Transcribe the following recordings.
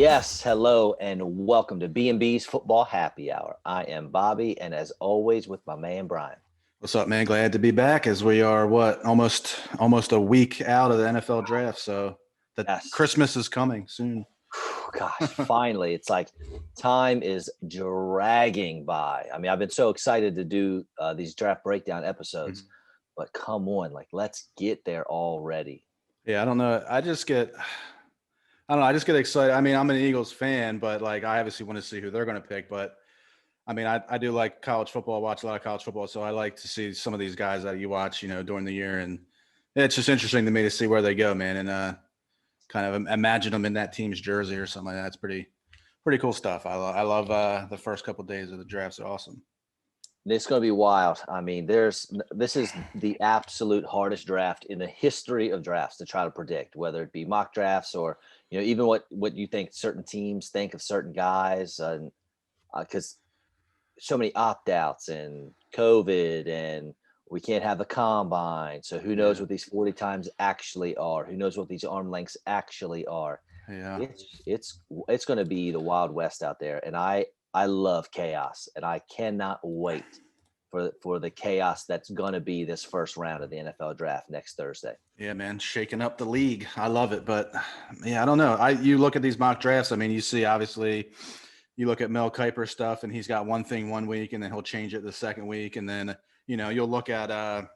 Yes, hello, and welcome to B&B's Football Happy Hour. I am Bobby, and as always, with my man Brian. What's up, man? Glad to be back as we are almost a week out of the NFL draft. So the Yes. Christmas is coming soon. Gosh, finally, it's like time is dragging by. I mean, I've been so excited to do these draft breakdown episodes, but come on, like let's get there already. Yeah, I don't know. I just get excited. I mean, I'm an Eagles fan, but like I obviously want to see who they're going to pick. But I mean, I do like college football. I watch a lot of college football, so I like to see some of these guys that you watch, during the year, and it's just interesting to me to see where they go, man, and kind of imagine them in that team's jersey or something like that. It's pretty cool stuff. I love the first couple of days of the drafts. Are awesome. It's going to be wild. I mean, this is the absolute hardest draft in the history of drafts to try to predict, whether it be mock drafts or even what you think certain teams think of certain guys, and because so many opt-outs and COVID, and we can't have the combine. So who knows Yeah. what these 40 times actually are? Who knows what these arm lengths actually are? Yeah. It's going to be the Wild West out there, and I love chaos, and I cannot wait for the chaos that's going to be this first round of the NFL draft next Thursday. Yeah, man, shaking up the league. I love it, but yeah, I don't know. You look at these mock drafts. I mean, you see obviously, you look at Mel Kiper stuff, and he's got one thing one week, and then he'll change it the second week, and then you'll look at I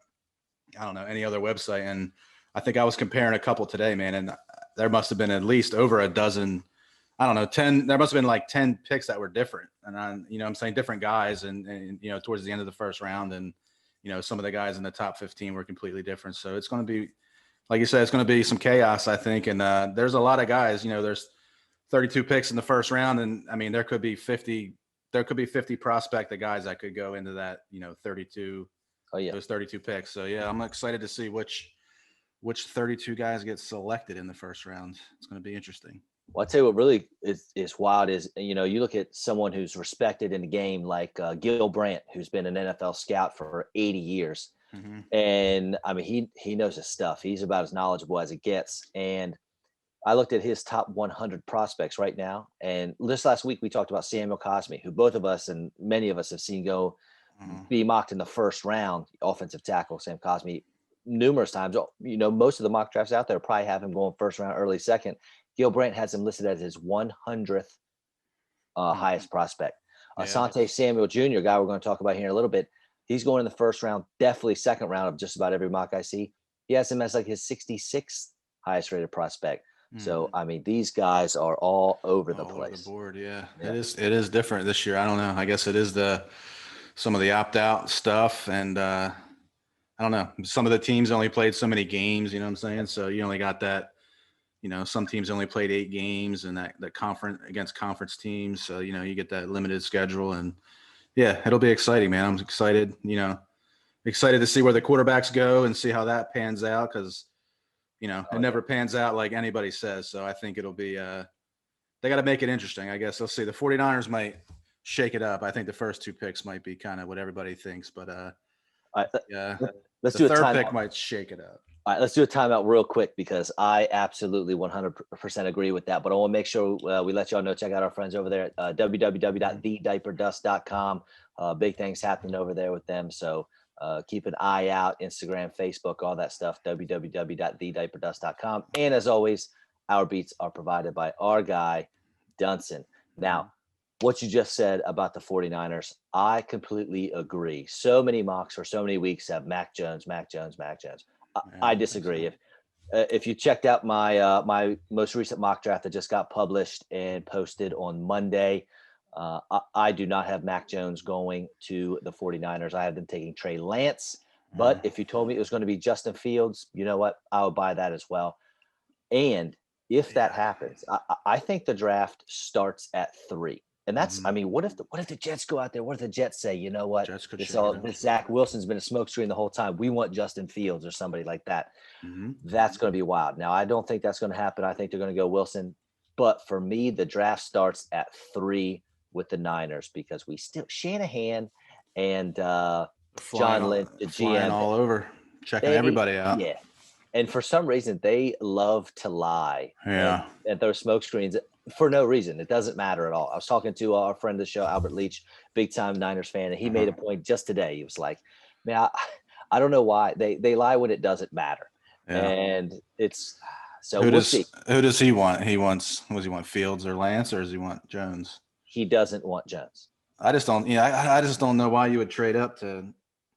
don't know, any other website, and I think I was comparing a couple today, man, and there must have been at least over a dozen. I don't know, 10. There must have been like 10 picks that were different, and I'm saying different guys, and towards the end of the first round, and some of the guys in the top 15 were completely different. So it's going to be, like you said, it's going to be some chaos, I think. And there's a lot of guys. There's 32 picks in the first round, and I mean there could be 50. There could be 50 prospected guys that could go into that 32. Oh yeah, Those 32 picks. So yeah, I'm excited to see which 32 guys get selected in the first round. It's going to be interesting. well, I'll tell you what really is wild is, you look at someone who's respected in the game like Gil Brandt, who's been an NFL scout for 80 years. Mm-hmm. And I mean, he knows his stuff. He's about as knowledgeable as it gets. And I looked at his top 100 prospects right now. And this last week, we talked about Samuel Cosmi, who both of us and many of us have seen go be mocked in the first round, offensive tackle, Sam Cosmi, numerous times. Most of the mock drafts out there probably have him going first round, early second. Gil Brandt has him listed as his 100th highest prospect. Yeah. Asante Samuel Jr., guy we're going to talk about here in a little bit, he's going in the first round, definitely second round of just about every mock I see. He has him as like his 66th highest rated prospect. So, I mean, these guys are all over the place. Over the board, yeah. It is different this year. I don't know. I guess it is some of the opt-out stuff, and I don't know. Some of the teams only played so many games, you know what I'm saying? So you only got that, some teams only played 8 games, and that conference against conference teams. So, you get that limited schedule, and yeah, it'll be exciting, man. I'm excited, excited to see where the quarterbacks go and see how that pans out, because it never pans out like anybody says. So I think it'll be they got to make it interesting. I guess. Let's see. The 49ers might shake it up. I think the first 2 picks might be kind of what everybody thinks, but yeah, let's the do a third timeout. pick might shake it up. All right, let's do a timeout real quick, because I absolutely 100% agree with that. But I want to make sure we let y'all know, check out our friends over there at www.thediaperdust.com. Big things happening over there with them. So keep an eye out, Instagram, Facebook, all that stuff, www.thediaperdust.com. And as always, our beats are provided by our guy, Dunson. Now, what you just said about the 49ers, I completely agree. So many mocks for so many weeks have Mac Jones. I disagree. If you checked out my my most recent mock draft that just got published and posted on Monday, I do not have Mac Jones going to the 49ers. I have them taking Trey Lance. But if you told me it was going to be Justin Fields, you know what? I would buy that as well. And if that happens, I think the draft starts at 3. And that's, I mean, what if the Jets go out there? What if the Jets say, you know what, this Zach Wilson's been a smokescreen the whole time. We want Justin Fields or somebody like that. That's going to be wild. Now, I don't think that's going to happen. I think they're going to go Wilson. But for me, the draft starts at 3 with the Niners, because we still Shanahan and John Lynch, the GM, all over, checking everybody out. Yeah. And for some reason, they love to lie. Yeah. And throw smoke screens. for no reason. It doesn't matter at all. I was talking to our friend of the show, Albert Leach, big time Niners fan, and he made a point just today. He was like, "Man, I don't know why they lie when it doesn't matter," Yeah. and it's so we'll see. Who does he want? Does he want Fields or Lance, or does he want Jones? He doesn't want Jones. I just don't. I just don't know why you would trade up to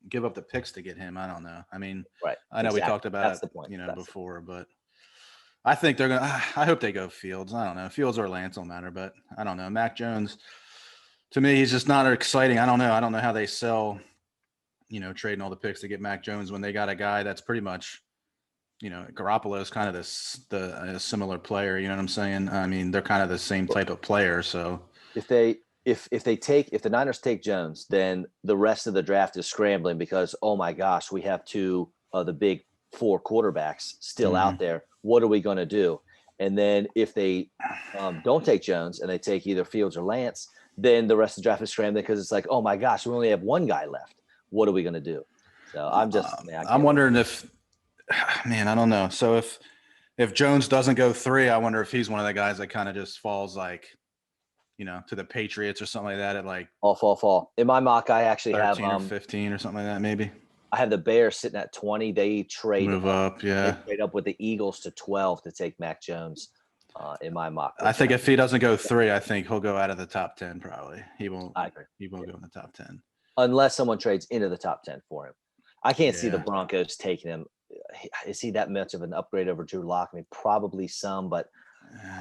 give up the picks to get him. I don't know. I mean, Right. I know we Exactly. talked about That's it, the point. before, but I think they're gonna. I hope they go Fields. I don't know. Fields or Lance don't matter, but I don't know. Mac Jones, to me, he's just not exciting. I don't know. I don't know how they sell, trading all the picks to get Mac Jones when they got a guy that's pretty much, Garoppolo is kind of a similar player. You know what I'm saying? I mean, they're kind of the same type of player. So if the Niners take Jones, then the rest of the draft is scrambling because oh my gosh, we have two of the big four quarterbacks still out there. What are we going to do? And then if they don't take Jones and they take either Fields or Lance, then the rest of the draft is scrambling because it's like oh my gosh, we only have one guy left. What are we going to do? So I'm wondering if, man, I don't know. So if Jones doesn't go 3, I wonder if he's one of the guys that kind of just falls like, to the Patriots or something like that at like fall. In my mock, I actually 13 have or 15 or something like that, maybe. I have the Bears sitting at 20. They trade Move up, yeah. They trade up with the Eagles to 12 to take Mac Jones. In my mock, I think if he doesn't go 3, I think he'll go out of the top 10. Probably he won't. I agree. He won't go in the top 10 unless someone trades into the top 10 for him. I can't see the Yeah. Broncos taking him. Is he that much of an upgrade over Drew Lock? I mean, probably some, but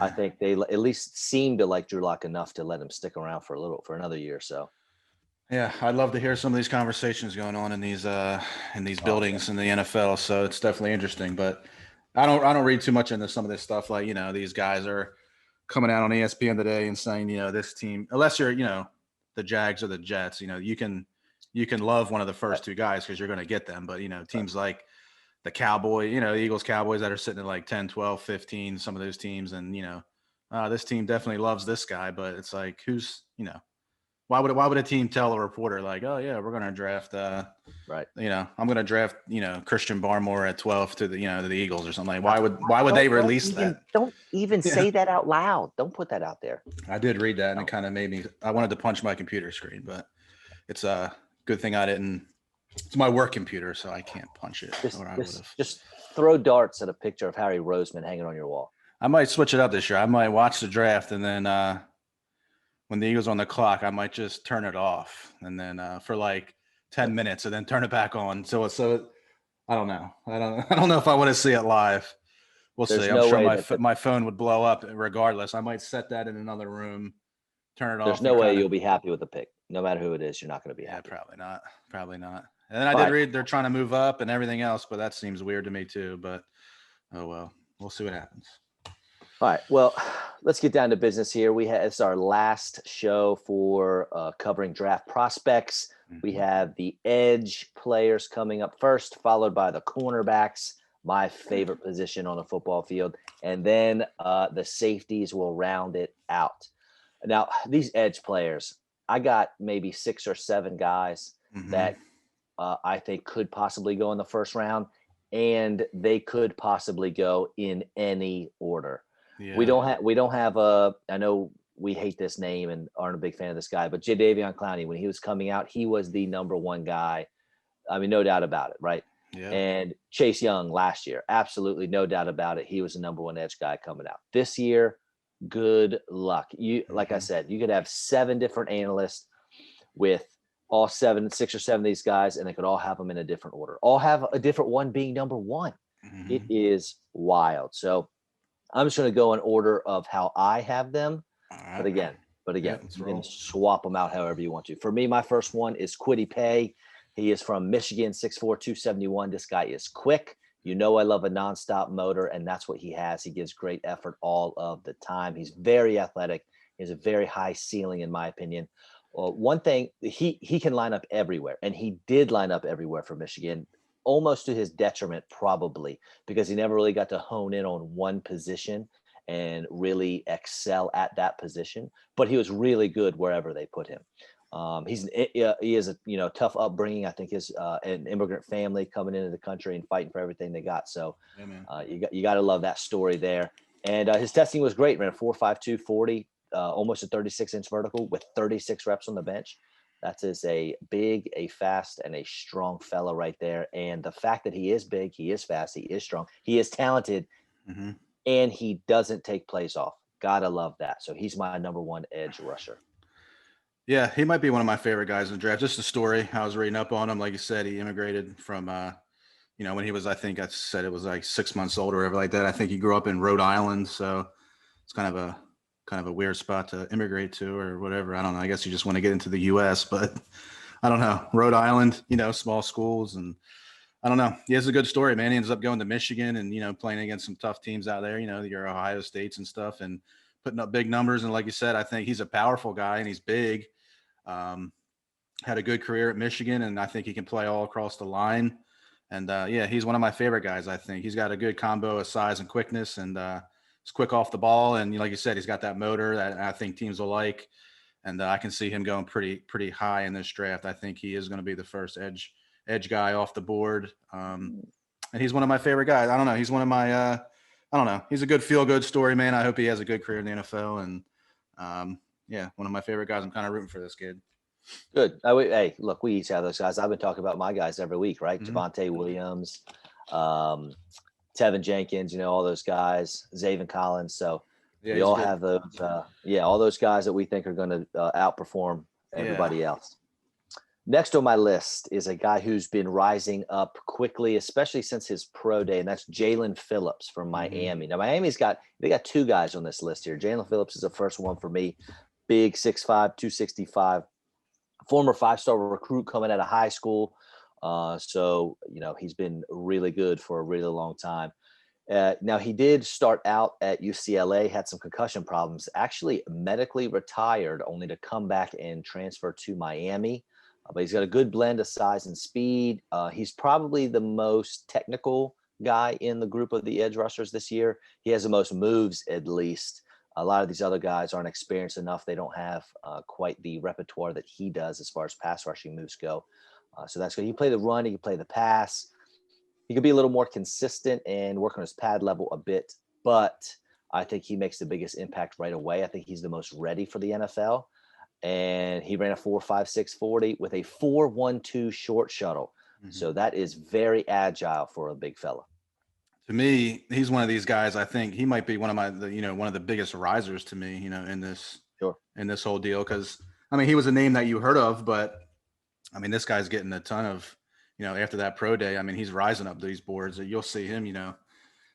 I think they at least seem to like Drew Lock enough to let him stick around for another year or so. Yeah, I'd love to hear some of these conversations going on in these buildings in the NFL. So it's definitely interesting. But I don't read too much into some of this stuff. Like these guys are coming out on ESPN today and saying this team, unless you're the Jags or the Jets, you can love one of the first two guys because you're going to get them. But teams like the Cowboy, the Eagles, Cowboys that are sitting at like 10, 12, 15, some of those teams, and this team definitely loves this guy. But it's like who's why would a team tell a reporter like, oh yeah, we're going to draft, right? I'm going to draft, Christian Barmore at 12 to the Eagles or something. Like, why would they release that? Don't even say that out loud. Don't put that out there. I did read that, and it kind of made me. I wanted to punch my computer screen, but it's a good thing I didn't. It's my work computer, so I can't punch it. Just throw darts at a picture of Harry Roseman hanging on your wall. I might switch it up this year. I might watch the draft, and then when the Eagles on the clock, I might just turn it off, and then for like 10 minutes, and then turn it back on. So I don't know. I don't know if I want to see it live. We'll see. I'm sure my phone would blow up regardless. I might set that in another room, turn it off. There's no way you'll be happy with the pick. No matter who it is, you're not going to be happy. Probably not. Probably not. And then I did read they're trying to move up and everything else, but that seems weird to me too. But oh well, we'll see what happens. All right. Well, let's get down to business here. It's our last show for covering draft prospects. Mm-hmm. We have the edge players coming up first, followed by the cornerbacks, my favorite position on a football field, and then the safeties will round it out. Now, these edge players, I got maybe 6 or 7 guys that I think could possibly go in the first round, and they could possibly go in any order. Yeah. We don't have I know we hate this name and aren't a big fan of this guy, but Jadeveon Clowney, when he was coming out, he was the number one guy. I mean, no doubt about it, right? Yeah. And Chase Young last year, absolutely no doubt about it. He was the number one edge guy coming out. This year, good luck. Like I said, you could have 7 different analysts with all 6 or 7 of these guys, and they could all have them in a different order. All have a different one being number one. Mm-hmm. It is wild. So I'm just going to go in order of how I have them. Right. But again, you can swap them out however you want to. For me, my first one is Kwity Paye. He is from Michigan, 6'4", 271. This guy is quick. I love a nonstop motor, and that's what he has. He gives great effort all of the time. He's very athletic. He has a very high ceiling, in my opinion. One thing, he can line up everywhere, and he did line up everywhere for Michigan, almost to his detriment probably, because he never really got to hone in on one position and really excel at that position. But he was really good wherever they put him. He is a tough upbringing. I think his an immigrant family coming into the country and fighting for everything they got. So you got to love that story there. And his testing was great. Ran a 4.52 40, almost a 36-inch vertical with 36 reps on the bench. That is a big, a fast, and a strong fella right there. And the fact that he is big, he is fast, he is strong, he is talented, Mm-hmm. and he doesn't take plays off. Gotta love that. So he's my number one edge rusher. Yeah, he might be one of my favorite guys in the draft. Just the story I was reading up on him. Like you said, he immigrated from, when he was, I think I said it was like 6 months old or whatever like that. I think he grew up in Rhode Island, so it's kind of a weird spot to immigrate to or whatever. I don't know. I guess you just want to get into the U.S., but I don't know. Rhode Island, small schools, and I don't know. He has a good story, man. He ends up going to Michigan and playing against some tough teams out there. Your Ohio States and stuff, and putting up big numbers. And like you said, I think he's a powerful guy and he's big. Um, had a good career at Michigan, and I think he can play all across the line. And yeah, he's one of my favorite guys. I think he's got a good combo of size and quickness, and he's quick off the ball. And like you said, he's got that motor that I think teams will like. And I can see him going pretty high in this draft. I think he is going to be the first edge guy off the board. And he's one of my favorite guys. I don't know. He's one of my I don't know. He's a good feel good story, man. I hope he has a good career in the NFL. And yeah, one of my favorite guys. I'm kind of rooting for this kid. Good. Hey, look, we each have those guys. I've been talking about my guys every week, right? Mm-hmm. Javonte Williams, Tevin Jenkins, all those guys, Zaven Collins. So Yeah, we all have those. All those guys that we think are going to outperform everybody else. Next on my list is a guy who's been rising up quickly, especially since his pro day, and that's Jalen Phillips from Miami. Now, they got two guys on this list here. Jalen Phillips is the first one for me. Big, 6'5", 265. Former five-star recruit coming out of high school. So, he's been really good for a really long time. Now, he did start out at UCLA, had some concussion problems, actually medically retired, only to come back and transfer to Miami. But he's got a good blend of size and speed. He's probably the most technical guy in the group of the edge rushers this year. He has the most moves, at least. A lot of these other guys aren't experienced enough. They don't have quite the repertoire that he does as far as pass rushing moves go. So that's good. He can play the run. He can play the pass. He could be a little more consistent and work on his pad level a bit. But I think he makes the biggest impact right away. I think he's the most ready for the NFL. And he ran a 4.56 40 with a 4.12 short shuttle. Mm-hmm. So that is very agile for a big fella. To me, he's one of these guys. I think he might be one of the biggest risers to me, in this whole deal. Because he was a name that you heard of, but this guy's getting a ton of, after that pro day. He's rising up these boards. You'll see him,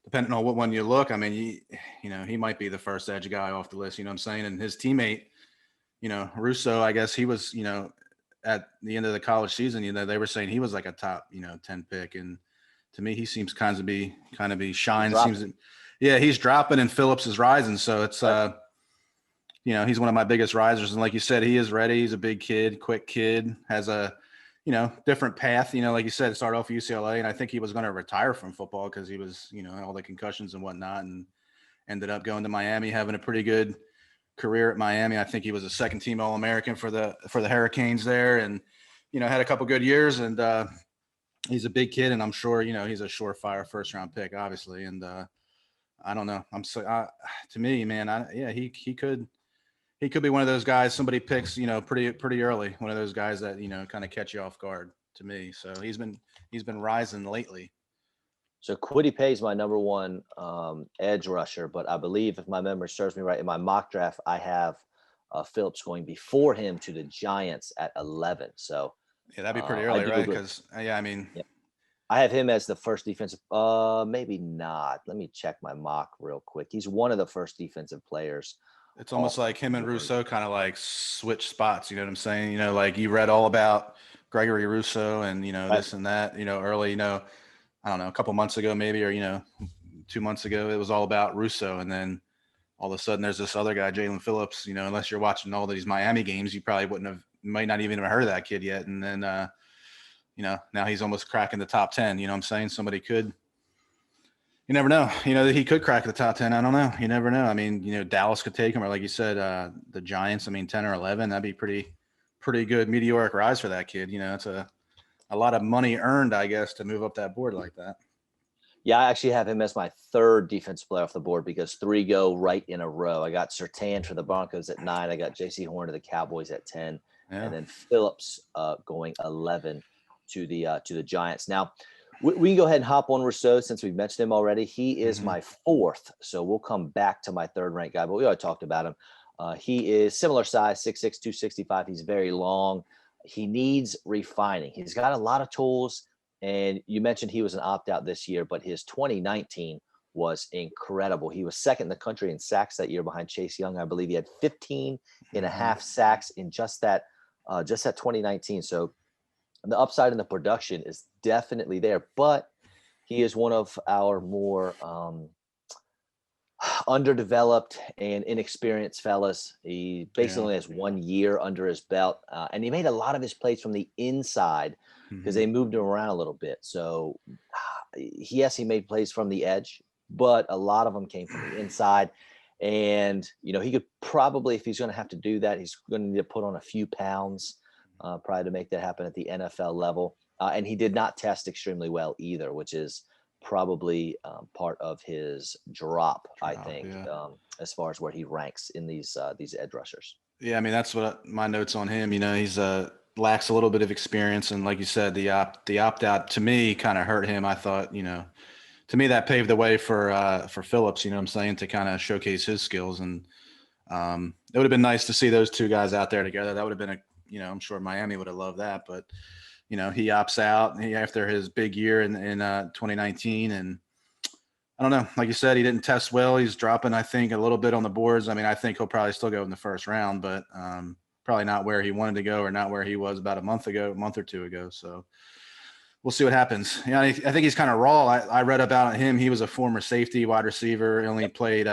depending on what one you look. He might be the first edge guy off the list. You know what I'm saying? And his teammate, Russo, I guess he was, at the end of the college season, they were saying he was like a top, 10 pick. And to me, he seems kind of be shine. He's dropping and Phillips is rising. So it's, he's one of my biggest risers. And like you said, he is ready. He's a big kid, quick kid, has a, different path, like you said, started off UCLA. And I think he was going to retire from football because he was, all the concussions and whatnot, and ended up going to Miami, having a pretty good career at Miami. I think he was a second team All-American for the Hurricanes there, and, had a couple good years. And, he's a big kid, and I'm sure, he's a surefire first round pick, obviously. And I don't know. To me, man, he could be one of those guys somebody picks, pretty early. One of those guys that, kind of catch you off guard to me. So he's been rising lately. So Kwity Paye is my number one edge rusher, but I believe, if my memory serves me right, in my mock draft, I have Phillips going before him to the Giants at 11. So yeah, that'd be pretty early, right? Because I have him as the first defensive. Maybe not. Let me check my mock real quick. He's one of the first defensive players. It's almost like him and Russo kind of like switch spots. You know what I'm saying? Like you read all about Gregory Russo and this and that. Early. I don't know, a couple months ago maybe, or 2 months ago, it was all about Russo, and then all of a sudden there's this other guy, Jalen Phillips. Unless you're watching all these Miami games, you probably might not even have heard of that kid yet. And then, now he's almost cracking the top 10. You know what I'm saying? Somebody could, you never know, that he could crack the top 10. I don't know. You never know. Dallas could take him, or like you said, the Giants, 10 or 11, that'd be pretty good meteoric rise for that kid. It's a lot of money earned, I guess, to move up that board like that. Yeah, I actually have him as my third defensive player off the board because three go right in a row. I got Surtain for the Broncos at 9. I got J.C. Horn to the Cowboys at 10, Yeah. and then Phillips going 11 to the Giants. Now, we can go ahead and hop on Rousseau since we've mentioned him already. He is Mhm. my fourth, so we'll come back to my third ranked guy, but we already talked about him. He is similar size, 6'6", 265. He's very long. He needs refining. He's got a lot of tools. And you mentioned he was an opt-out this year, but his 2019 was incredible. He was second in the country in sacks that year behind Chase Young. I believe he had 15 and a Mhm. half sacks in just that 2019. So the upside in the production is definitely there, but he is one of our more underdeveloped and inexperienced fellas. He basically Yeah. only has 1 year under his belt, and he made a lot of his plays from the inside because Mhm. they moved him around a little bit. So, yes, he made plays from the edge, but a lot of them came from the inside. And he could probably, if he's going to have to do that, he's going to need to put on a few pounds, probably to make that happen at the NFL level. And he did not test extremely well either, which is probably part of his drop, I Drop, think, yeah. as far as where he ranks in these edge rushers. Yeah, I mean that's what my notes on him. He's lacks a little bit of experience, and like you said, the opt out to me kind of hurt him. I thought, to me that paved the way for Phillips. You know what I'm saying, to kind of showcase his skills, and it would have been nice to see those two guys out there together. That would have been I'm sure Miami would have loved that, but he opts out after his big year in 2019, and I don't know. Like you said, he didn't test well. He's dropping, I think, a little bit on the boards. I mean, I think he'll probably still go in the first round, but probably not where he wanted to go or not where he was about a month or two ago. So we'll see what happens. Yeah, I think he's kind of raw. I read about him. He was a former safety, wide receiver. He only Yep. played,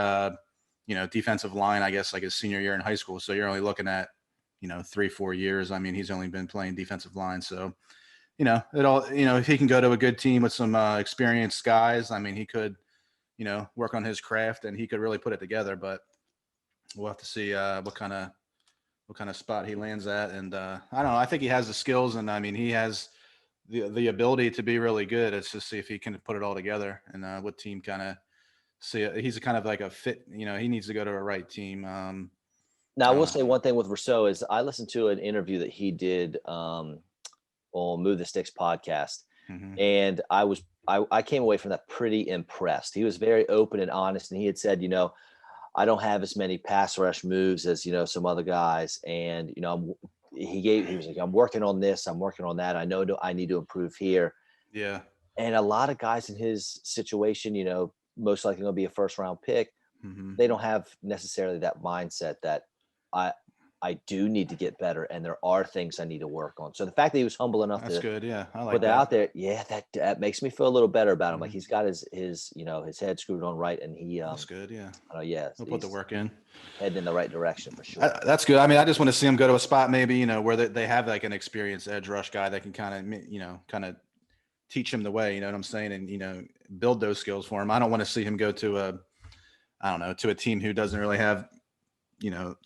defensive line, I guess, like his senior year in high school. So you're only looking at, 3-4 years. I mean, he's only been playing defensive line. So, if he can go to a good team with some experienced guys, I mean, he could – work on his craft and he could really put it together. But we'll have to see what kind of spot he lands at. And I don't know. I think he has the skills, and I mean, he has the ability to be really good. It's just see if he can put it all together and what team kind of see. He's a kind of like a fit. He needs to go to a right team. Now, I I don't will know. say one thing with Rousseau is I listened to an interview that he did on Move the Sticks podcast, Hmm. and I came away from that pretty impressed. He was very open and honest, and he had said, I don't have as many pass rush moves as some other guys, and he was like, I'm working on this, I'm working on that. I know I need to improve here, Yeah. and a lot of guys in his situation, most likely going to be a first round pick. Hmm. They don't have necessarily that mindset that I I do need to get better, and there are things I need to work on. So the fact that he was humble enough That's to good. Yeah, I put like that that. out there, yeah, that makes me feel a little better about him. Like Hmm. he's got his head screwed on right, and he That's good. Yeah, I don't know, yeah, he'll put the he's work in. heading in the right direction for sure. That's good. I mean, I just want to see him go to a spot maybe where they have like an experienced edge rush guy that can kind of teach him the way. You know what I'm saying, and build those skills for him. I don't want to see him go to I don't know, to a team who doesn't really have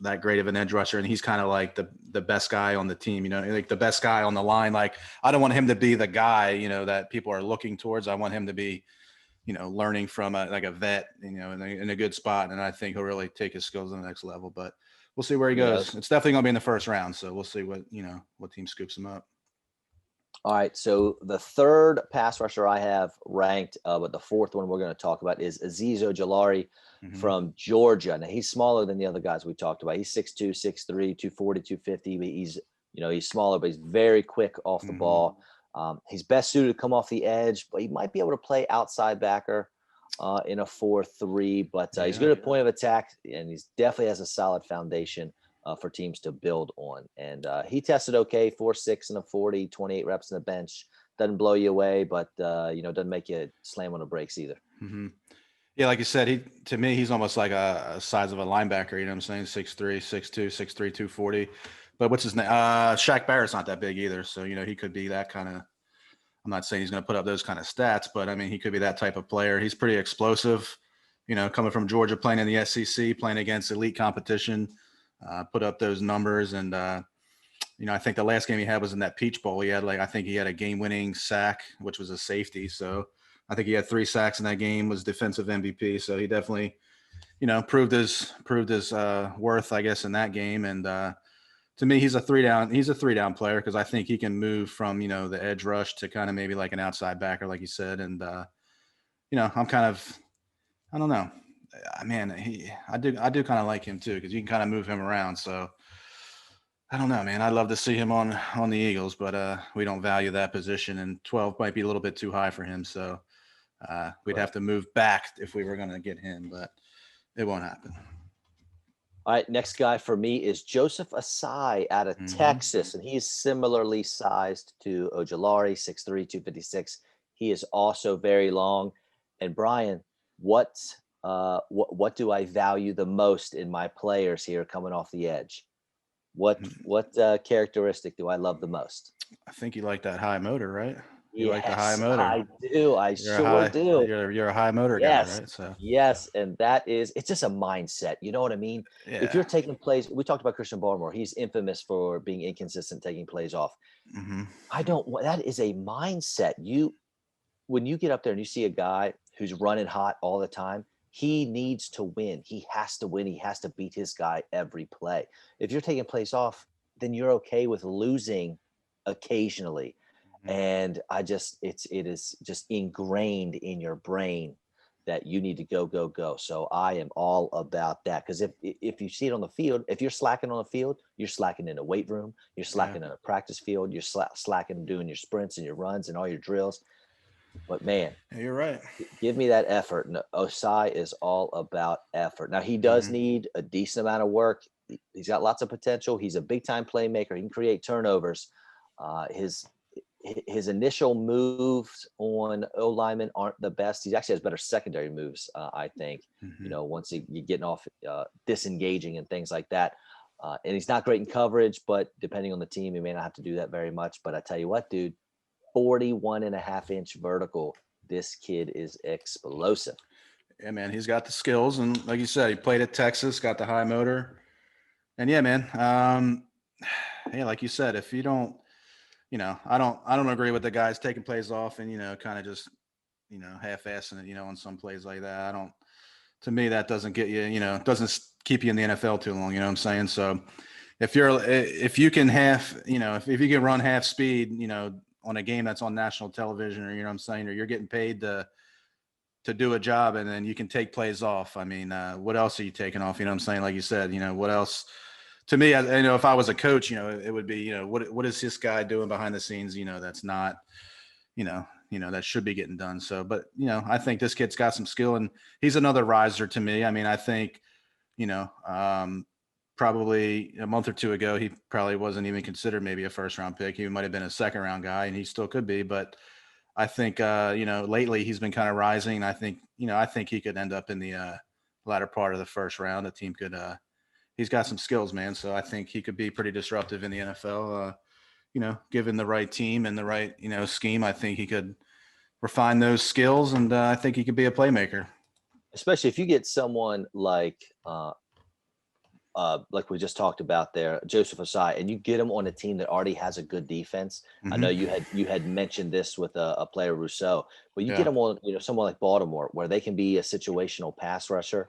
that great of an edge rusher, and he's kind of like the best guy on the team. Like the best guy on the line. Like I don't want him to be the guy that people are looking towards. I want him to be learning from like a vet, in a good spot. And I think he'll really take his skills to the next level, but we'll see where he Who goes. knows? It's definitely going to be in the first round. So we'll see what team scoops him up. All right, so the third pass rusher I have ranked, but the fourth one we're going to talk about is Azeez Ojulari Hmm. from Georgia. Now he's smaller than the other guys we talked about. He's 6'2", 6'3", 240, 250. But he's smaller, but he's very quick off the Hmm. ball. He's best suited to come off the edge, but he might be able to play outside backer in a 4-3. But he's Yeah. good at point of attack, and he's definitely has a solid foundation for teams to build on. And he tested okay, 4.6 and a 40, 28 reps in the bench. Doesn't blow you away, but doesn't make you slam on the brakes either. Hmm. Yeah, like you said, to me he's almost like a size of a linebacker. You know what I'm saying? 6'3", 6'2", 6'3", 240. But what's his name? Shaq Barrett's not that big either, so he could be that kind of. I'm not saying he's going to put up those kind of stats, but I mean he could be that type of player. He's pretty explosive. Coming from Georgia, playing in the SEC, playing against elite competition, put up those numbers. And I think the last game he had was in that Peach Bowl. I think he had a game-winning sack, which was a safety. So I think he had 3 sacks in that game, was defensive MVP. So he definitely, proved his worth, I guess, in that game. And to me, he's a 3 down player, because I think he can move from, the edge rush to kind of maybe like an outside backer, like you said. And I'm kind of, I don't know, man. I do kind of like him too, because you can kind of move him around. So I don't know, man. I'd love to see him on the Eagles, but we don't value that position, and 12 might be a little bit too high for him. So we'd Right. have to move back if we were going to get him, but it won't happen. All right, next guy for me is Joseph Asai out of Hmm. Texas, and he's similarly sized to Ojulari, 6'3", 256. He is also very long. And Brian, what what do I value the most in my players here coming off the edge? What characteristic do I love the most? I think you like that high motor, right? You like the high Yes, motor. I do. I You're a sure high do. you're a high motor guy, Yes. right? So Yes, and that is it's just a mindset, you know what I mean? If yeah. you're taking plays we talked about Christian Barmore, he's infamous for being inconsistent taking plays off. Hmm. I don't wa that is a mindset. You when you get up there and you see a guy who's running hot all the time, he needs to win. He has to win. He has to beat his guy every play. If you're taking plays off, then you're okay with losing occasionally. And it is just ingrained in your brain that you need to go, go, go. So I am all about that. Because if you see it on the field, if you're slacking on the field, you're slacking in a weight room, you're Yeah. slacking in a practice field, you're slacking doing your sprints and your runs and all your drills. But man, Yeah, you're right. give me that effort. And Osai is all about effort. Now he does Hmm. need a decent amount of work. He's got lots of potential. He's a big time playmaker. He can create turnovers. His initial moves on O linemen aren't the best. He actually has better secondary moves, I think. You Hmm. know, once you're getting off disengaging and things like that. And he's not great in coverage, but depending on the team, he may not have to do that very much. But I tell you what, dude, 41.5-inch vertical. This kid is explosive. Yeah, man, he's got the skills, and like you said, he played at Texas, got the high motor, and yeah, man. Yeah, like you said, if you don't, I don't agree with the guys taking plays off and kind of just half-assing it, on some plays like that. I don't. To me, that doesn't get you, doesn't keep you in the NFL too long. You know what I'm saying? So if you can if you can run half speed, on a game that's on national television, or what I'm saying, or you're getting paid to do a job, and then you can take plays off. I mean, what else are you taking off? You know what I'm saying? Like you said, what else? To me, if I was a coach, it would be, what is this guy doing behind the scenes? That's not, that should be getting done. So, but I think this kid's got some skill, and he's another riser to me. I mean, I think, you know, um, probably a month or two ago, he probably wasn't even considered maybe a first round pick. He might have been a second round guy, and he still could be. But I think, lately he's been kind of rising. I think he could end up in the latter part of the first round. The team could. He's got some skills, man. So I think he could be pretty disruptive in the NFL. Given the right team and the right scheme, I think he could refine those skills, and I think he could be a playmaker. Especially if you get someone like we just talked about there, Joseph Asai, and you get him on a team that already has a good defense. I know Hmm. you had mentioned this with a player Rousseau, but you get Yeah. him on someone like Baltimore where they can be a situational pass rusher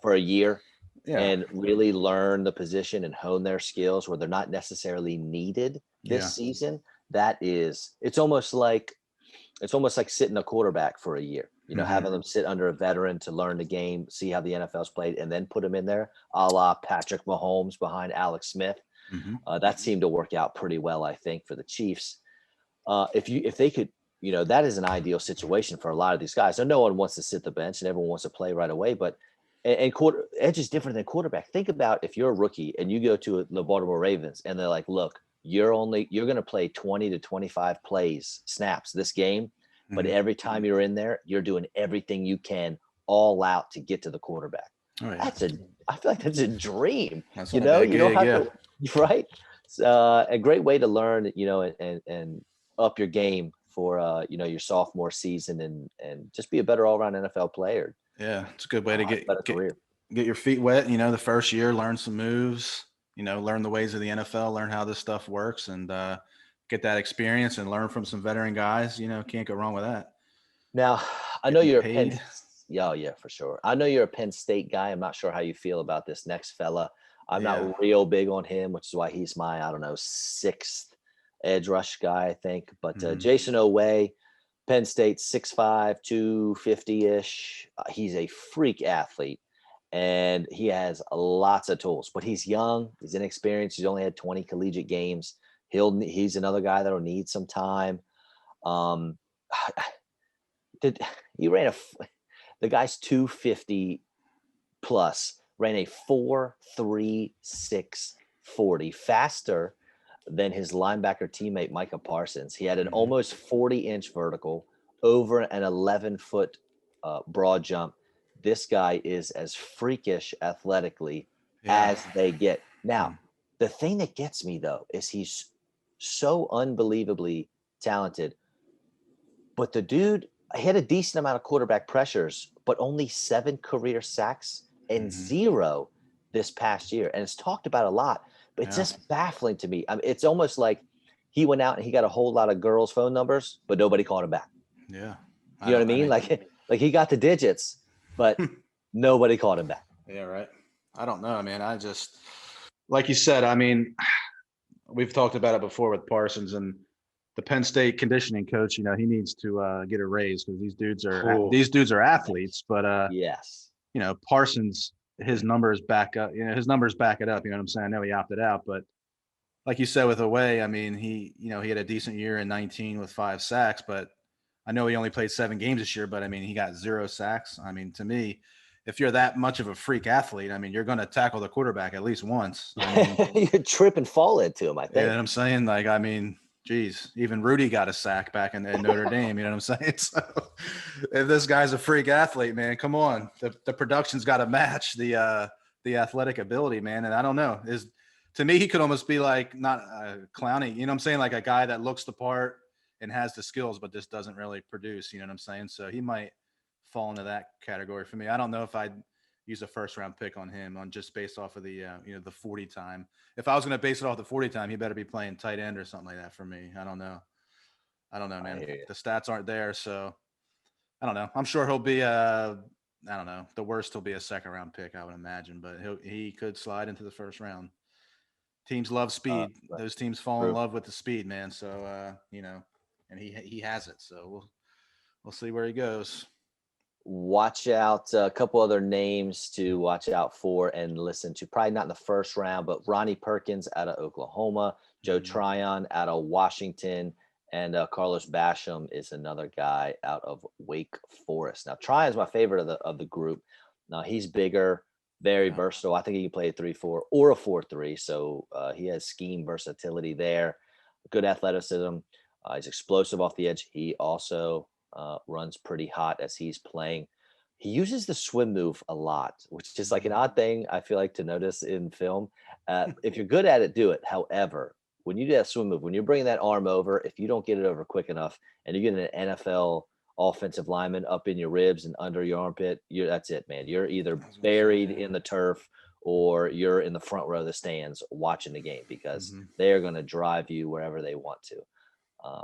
for a year Yeah. and really learn the position and hone their skills where they're not necessarily needed this Yeah. season. It's almost like sitting a quarterback for a year, Hmm. having them sit under a veteran to learn the game, see how the NFL's played, and then put them in there, a la Patrick Mahomes behind Alex Smith. Hmm. That seemed to work out pretty well, I think, for the Chiefs. If they could, that is an ideal situation for a lot of these guys. No one wants to sit the bench and everyone wants to play right away, but and edge is different than quarterback. Think about if you're a rookie and you go to the Baltimore Ravens and they're like, look, you're going to play 20 to 25 plays snaps this game, but Hmm. every time you're in there, you're doing everything you can all out to get to the quarterback. Oh yeah. That's a I feel like that's a dream. That's You not a know, bad you don't gig. have Yeah. to right. It's a great way to learn, and up your game for your sophomore season and just be a better all around NFL player. Yeah. It's a good way to Have a better career. get your feet wet. The first year, learn some moves. Learn the ways of the NFL, learn how this stuff works, and get that experience and learn from some veteran guys. Can't go wrong with that. Now, I know getting you're a Penn. paid. Yeah, oh, yeah, for sure. I know you're a Penn State guy. I'm not sure how you feel about this next fella. I'm Yeah. not real big on him, which is why he's my, I don't know, sixth edge rush guy, I think. But Mhm. Jason Oweh, Penn State, 6'5", 250-ish. He's a freak athlete, and he has lots of tools. But he's young. He's inexperienced. He's only had 20 collegiate games. He's another guy that'll need some time. Um, did he ran the guy's 250 plus, ran a 4.3640, faster than his linebacker teammate Micah Parsons. He had an Mhm. almost 40-inch vertical, over an 11-foot broad jump. This guy is as freakish athletically Yeah. as they get. Now, Mm. the thing that gets me though is he's so unbelievably talented, but the dude had a decent amount of quarterback pressures, but only 7 career sacks and Mhm. 0 this past year. And it's talked about a lot, but it's Yeah. just baffling to me. I mean, it's almost like he went out and he got a whole lot of girls' phone numbers, but nobody called him back. Yeah. You know what I I mean? mean, Like he got the digits, but nobody called him back. yeah, right. I don't know, man. I just, like you said, I mean, we've talked about it before with Parsons and the Penn State conditioning coach. He needs to get a raise because Oh, these dudes are yes. athletes. But Yes. Parsons, his numbers back up. His numbers back it up. You know what I'm saying? I know he opted out, but like you said with Away, I mean, he had a decent year in 19 with 5 sacks, but I know he only played 7 games this year, but I mean, he got 0 sacks. I mean, to me, if you're that much of a freak athlete, I mean, you're going to tackle the quarterback at least once. I mean, You trip and fall into him, I you know think. what I'm saying? Like, I mean, geez, even Rudy got a sack back in Notre Dame. You know what I'm saying? So, if this guy's a freak athlete, man, come on, the production's got to match the athletic ability, man. And I don't know, is to me, he could almost be like not clowny. You know what I'm saying? Like a guy that looks the part and has the skills, but just doesn't really produce. You know what I'm saying? So he might fall into that category for me. I don't know if I'd use a first round pick on him on just based off of the 40 time. If I was going to base it off the 40 time, he better be playing tight end or something like that for me. I don't know. I don't know, I man. hear you. The stats aren't there, so I don't know. I'm sure he'll be I don't know. The worst he'll be a second round pick, I would imagine, but he could slide into the first round. Teams love speed. Right. Those teams fall in True. love with the speed, man. So and he has it. So we'll see where he goes. Watch out. A couple other names to watch out for and listen to. Probably not in the first round, but Ronnie Perkins out of Oklahoma, Joe Mm-hmm. Tryon out of Washington, and Carlos Basham is another guy out of Wake Forest. Now, Tryon's my favorite of the group. Now he's bigger, very Yeah. versatile. I think he can play a 3-4 or a 4-3. So he has scheme versatility there. Good athleticism. He's explosive off the edge. He also runs pretty hot as he's playing. He uses the swim move a lot, which is like an Mm-hmm. odd thing I feel like to notice in film. If you're good at it, do it. However, when you do that swim move, when you're bringing that arm over, if you don't get it over quick enough and you get an NFL offensive lineman up in your ribs and under your armpit, that's it, man. You're either I was gonna say, buried yeah. in the turf or you're in the front row of the stands watching the game because Mm-hmm. they're going to drive you wherever they want to.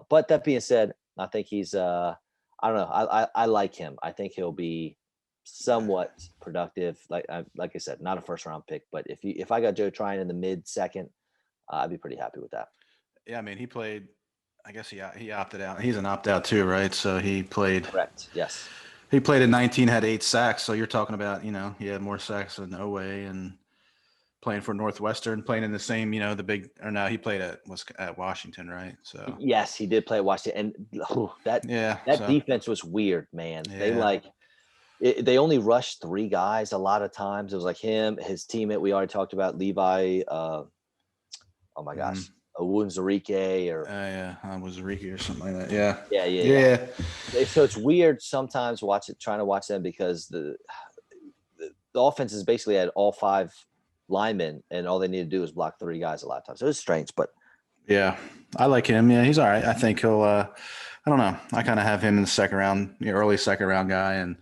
But that being said, I think he's I don't know. I like him. I think he'll be Yeah. somewhat productive. Like I said, not a first round pick, but if I got Joe Tryon in the mid second, I'd be pretty happy with that. Yeah, I mean, he played. I guess he opted out. He's an opt out too, right? So Correct. Yes. he played in 19, had 8 sacks. So you're talking about he had more sacks than Oway and playing for Northwestern, playing in the same the big or no, he played at Washington, right? So Yes, he did play at Washington, and that yeah, that so defense was weird, man. yeah, They only rushed 3 guys a lot of times. It was like him, his teammate we already talked about, Levi. Oh my mm-hmm. gosh, Owunzarike or Yeah, I was Ricky or something like that. Yeah, yeah, yeah, yeah. yeah. So it's weird sometimes trying to watch them because the offense is basically at all 5 linemen, and all they need to do is block 3 guys a lot of times. So it's strange, but Yeah, I like him. Yeah, he's all right. I think he'll. I don't know. I kind of have him in the second round, early second round guy, and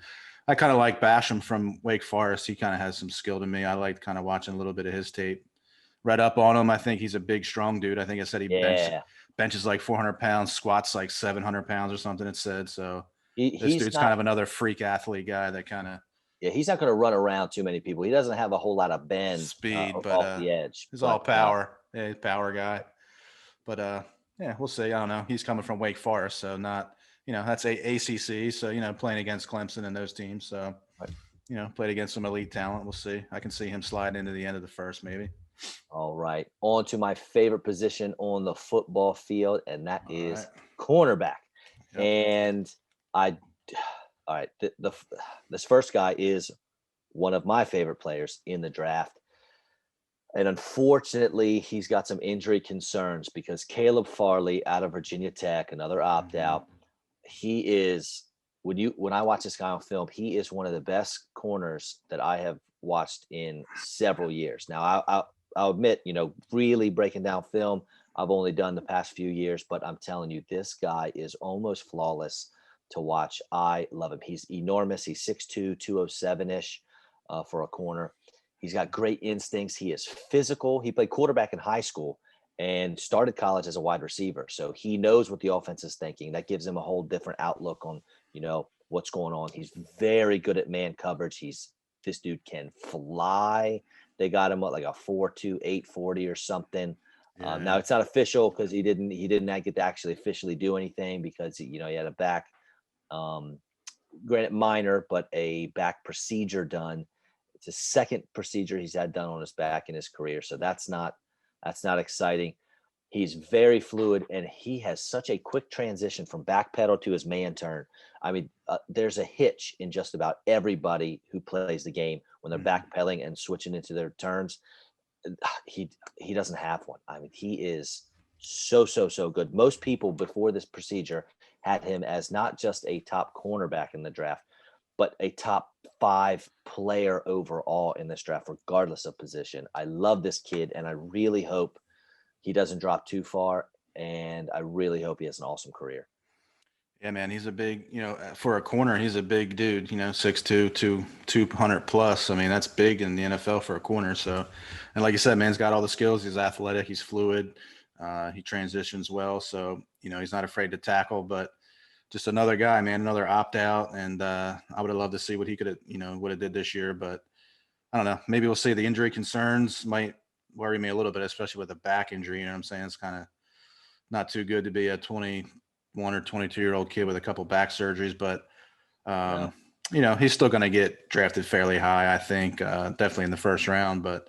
I kind of like Basham from Wake Forest. He kind of has some skill to me. I liked kind of watching a little bit of his tape. Read up on him. I think he's a big, strong dude. I think it said he yeah, benches like 400 pounds, squats like 700 pounds or something. It said so. This He's dude's kind not. of another freak athlete guy that kind of Yeah, he's not going to run around too many people. He doesn't have a whole lot of bend speed, but off the edge. he's all But power. Yeah, he's a power guy. But yeah, we'll see. I don't know. He's coming from Wake Forest, so not that's ACC. So playing against Clemson and those teams. So played against some elite talent. We'll see. I can see him slide into the end of the first, maybe. all right, on to my favorite position on the football field, and that All right. is cornerback. Yep. And I, all right, this first guy is one of my favorite players in the draft. And unfortunately, he's got some injury concerns because Caleb Farley out of Virginia Tech, another opt Mm-hmm. out, he is when I watch this guy on film, he is one of the best corners that I have watched in several years. Now, I'll admit, really breaking down film, I've only done the past few years, but I'm telling you, this guy is almost flawless to watch. I love him. He's enormous. He's 6'2", 207 ish for a corner. He's got great instincts. He is physical. He played quarterback in high school and started college as a wide receiver. So he knows what the offense is thinking. That gives him a whole different outlook on, what's going on. He's very good at man coverage. This dude can fly. They got him like a 4.2, 840 or something. Now Yeah. it's not official because he didn't get to actually officially do anything because he had a back, granted minor, but a back procedure done. It's a second procedure he's had done on his back in his career. So that's not exciting. He's very fluid, and he has such a quick transition from back pedal to his man turn. I mean, there's a hitch in just about everybody who plays the game when they're Mm-hmm. backpedaling and switching into their turns. He doesn't have one. I mean, he is so good. Most people before this procedure had him as not just a top cornerback in the draft, but a top 5 player overall in this draft, regardless of position. I love this kid, and I really hope he doesn't drop too far, and I really hope he has an awesome career. Yeah, man, he's a big, for a corner, he's a big dude, 6'2", 200 plus. I mean, that's big in the NFL for a corner. So, and like you said, man's got all the skills. He's athletic. He's fluid. He transitions well. So, he's not afraid to tackle, but just another guy, man, another opt out. And I would have loved to see what he could have, would have did this year. But I don't know. Maybe we'll see. The injury concerns might worry me a little bit, especially with a back injury. You know what I'm saying? It's kind of not too good to be a 21 or 22-year-old kid with a couple back surgeries, but No. he's still going to get drafted fairly high, I think, definitely in the first round. But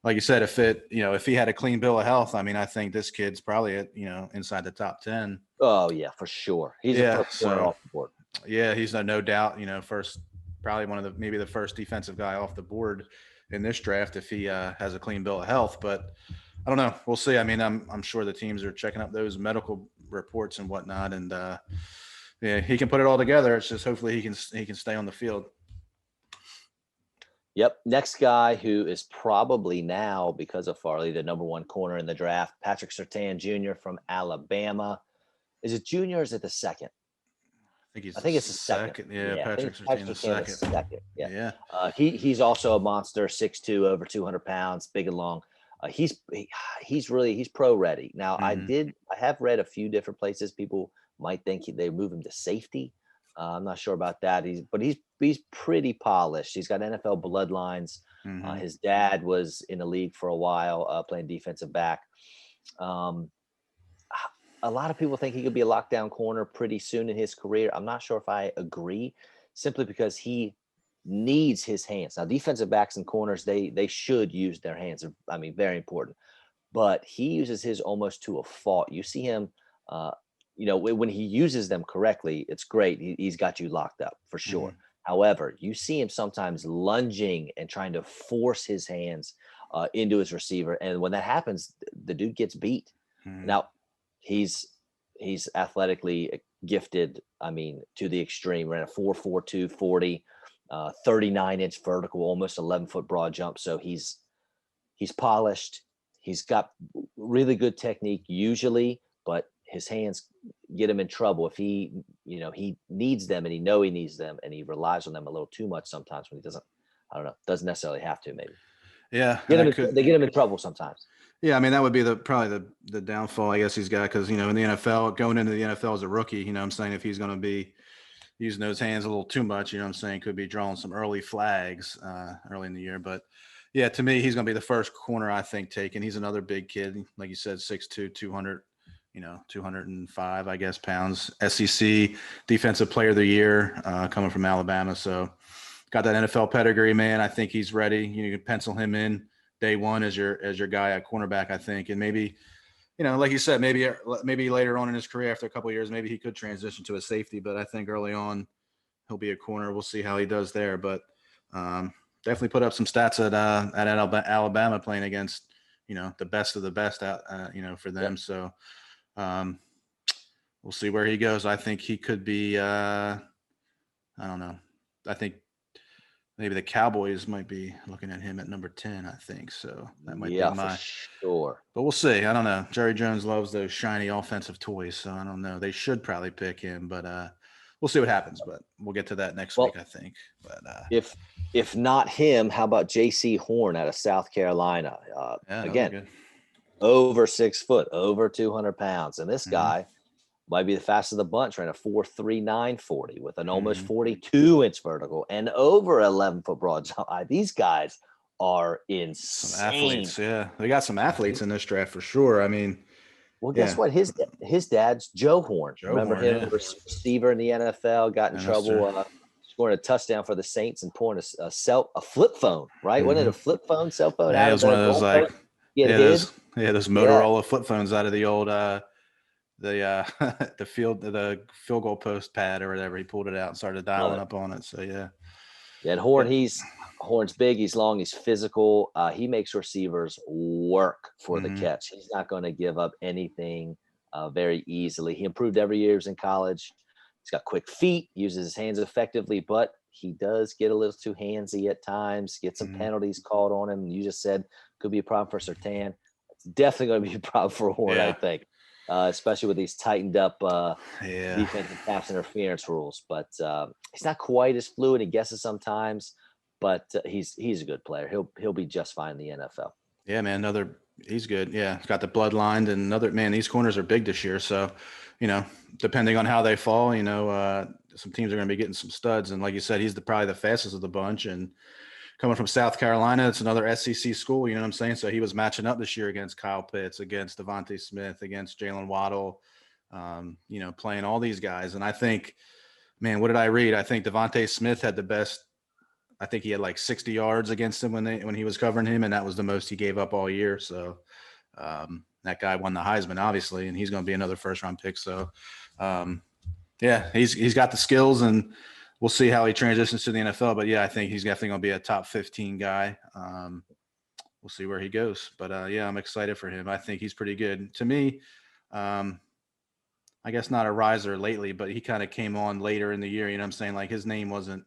like you said, if he had a clean bill of health, I mean, I think this kid's probably inside the top 10. Oh yeah, for sure. He's the Yeah. first corner So off the board. yeah, he's no doubt, first, probably maybe the first defensive guy off the board in this draft if he has a clean bill of health. But I don't know. We'll see. I mean, I'm sure the teams are checking up those medical reports and whatnot, and yeah, he can put it all together. It's just hopefully he can stay on the field. Yep. Next guy who is probably now, because of Farley, the number 1 corner in the draft, Patrick Surtain Jr. from Alabama. Is it junior or is it the second? I think he's I the think it's the second. second. Yeah, Yeah, I think Patrick it's Surtain the Patrick Surtain the second. second. Yeah. Yeah. He's also a monster, 6'2", over 200 pounds, big and long. He's pro ready. Now, Mm-hmm. I have read a few different places. People might think they move him to safety. I'm not sure about that. He's pretty polished. He's got NFL bloodlines. Mm-hmm. His dad was in the league for a while, playing defensive back. Um, a lot of people think he could be a lockdown corner pretty soon in his career. I'm not sure if I agree, simply because he needs his hands. Now, defensive backs and corners, they should use their hands. I mean, very important. But he uses his almost to a fault. You see him, when he uses them correctly, it's great. He's got you locked up for Mm-hmm. sure. However, you see him sometimes lunging and trying to force his hands into his receiver, and when that happens, the dude gets beat. Mm-hmm. Now, he's athletically gifted. I mean, to the extreme. Ran a 4.42 40, 39-inch vertical, almost 11-foot broad jump. So he's polished. He's got really good technique usually, but his hands get him in trouble if he needs them, and he needs them, and he relies on them a little too much sometimes when he doesn't. I don't know. Doesn't necessarily have to. Maybe Yeah, and they get him in trouble sometimes. Yeah, I mean that would be probably the downfall I guess he's got because in the NFL going into the NFL as a rookie, I'm saying if he's going to be using those hands a little too much. You know what I'm saying? Could be drawing some early flags early in the year. But yeah, to me, he's going to be the first corner I think taken. He's another big kid, like you said, 6'2", 200, 205, I guess, pounds. SEC Defensive Player of the Year, coming from Alabama. So got that NFL pedigree, man. I think he's ready. You can pencil him in day one as your guy at cornerback, I think, and maybe, like you said, maybe later on in his career, after a couple of years, maybe he could transition to a safety. But I think early on he'll be a corner. We'll see how he does there. But definitely put up some stats at Alabama playing against the best of the best out for them. Yep. So we'll see where he goes. I think he could be. I don't know. I think maybe the Cowboys might be looking at him at number 10, I think. So that might be For sure. but we'll see. I don't know. Jerry Jones loves those shiny offensive toys. So I don't know. They should probably pick him, but we'll see what happens. But we'll get to that next week, I think. But if not him, how about J.C. Horn out of South Carolina? Again, over 6 foot, over 200 pounds. And this guy might be the fastest of the bunch, running a 4.39 40 with an almost 42-inch vertical and over 11-foot broad jump. These guys are insane. Some athletes, yeah. They got some athletes in this draft for sure. I mean, well, guess what? His dad's Joe Horn. Remember Horn, him, receiver in the NFL, got in trouble scoring a touchdown for the Saints and pouring a flip phone, right? Wasn't it a flip phone, cell phone? Yeah, it was one of those those Motorola flip phones out of the old the field goal post pad or whatever. He pulled it out and started dialing up on it. So yeah. And Horn's big, he's long, he's physical. He makes receivers work for the catch. He's not going to give up anything very easily. He improved every year he was in college. He's got quick feet, uses his hands effectively, but he does get a little too handsy at times, get some penalties called on him. You just said could be a problem for Surtain. It's definitely going to be a problem for Horn, I think. Especially with these tightened up defensive pass interference rules. But he's not quite as fluid. He guesses sometimes, but he's a good player. He'll be just fine in the NFL. Yeah, man. He's good. Yeah, he's got the bloodline, and these corners are big this year. So, depending on how they fall, some teams are going to be getting some studs. And like you said, he's probably the fastest of the bunch. And coming from South Carolina, it's another SEC school, you know what I'm saying? So he was matching up this year against Kyle Pitts, against Devontae Smith, against Jalen Waddle, playing all these guys. And I think, man, what did I read? I think Devontae Smith had the best. I think he had like 60 yards against him when he was covering him, and that was the most he gave up all year. So that guy won the Heisman, obviously, and he's going to be another first-round pick. So, he's got the skills, and we'll see how he transitions to the NFL. But, yeah, I think he's definitely going to be a top 15 guy. We'll see where he goes. But, I'm excited for him. I think he's pretty good. To me, I guess not a riser lately, but he kind of came on later in the year. You know what I'm saying? Like his name wasn't